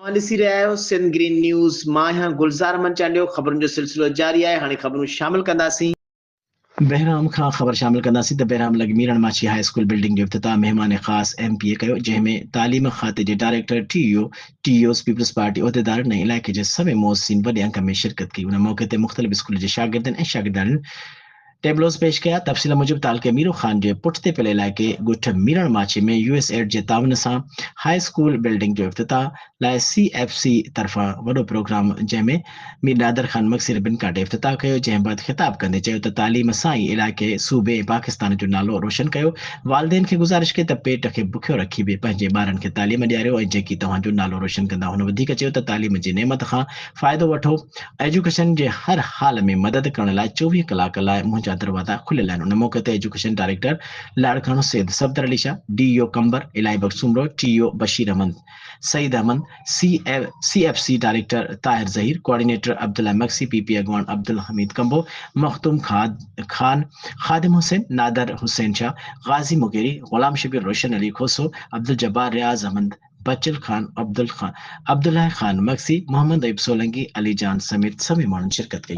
ॾिसी रहिया आहियो सिंध ग्रीन न्यूज़। मां आहियां गुलज़ार मंचांडियो। ख़बरुनि जो सिलसिलो जारी आहे। हाणे ख़बरूं शामिल कंदासीं। बहराम खां ख़बर शामिल कंदासीं त बहराम लॻमीरण माछी हाई स्कूल बिल्डिंग जो इफ़्तिताह महिमान ख़ास MPA कयो, जंहिंमें तालीम खाते जे डायरेक्टर TOs पीपल्स पार्टी उहिदेदारनि ऐं इलाइक़े जे सभई मुअज़्ज़िन वॾे अंक में शिरकत कई। उन मौक़े ते मुख़्तलिफ़ स्कूल जे शागिर्दनि ऐं शागिर्दाणियुनि टेबलोस पेश कया। तफ़सील मूजिब तालके मीरो ख़ान जे पुठिते पियल इलाइक़े ॻोठ मीरण माछी में USAID जे ताउन सां हाई स्कूल बिल्डिंग जो इफ़्तिताह लाइ CFC तरफ़ां वॾो प्रोग्राम, जंहिंमें मीर नादर ख़ान मक्सी रिबन काटे इफ़्तिताह कयो। जंहिं बैदि ख़िताब कंदे चयो त तालीम सां ई इलाइक़े, सूबे ऐं पाकिस्तान जो नालो रोशन कयो। वालिदेन खे गुज़ारिश कई त पेट खे बुखियो रखी बि पंहिंजे ॿारनि खे तालीम ॾियारियो ऐं जेकी तव्हांजो नालो रोशन कंदा। हुन वधीक चयो त तालीम जी नेमत खां फ़ाइदो वठो। एजुकेशन जे हर हाल में मदद करण लाइ 24 कलाक लाइ मुंहिंजा दरवाज़ा खुलियल आहिनि। उन मौक़े ते education director Larkana Syed Safdar Ali Shah, DO Qambar Ilahi Bakhshumro, TO Bashir Ahmed, Saeed Ahmed, CFC director Tahir Zaheer, coordinator Abdullah Maksi, PP अगवान अब्दुल हमीद कंबो, मखदूम खान, खादिम हुसैन, नादर हुसैन शाह, गाजी मुगेरी, गुलाम शबीर, रोशन अली खोसो, अब्दुल जब्बार, रियाज अहमद, बचल खान, अब्दुल्ला खान मक्सी, मोहम्मद अयूब सोलंकी, अली जान समेत सभी माण्हुनि शिरकत कई।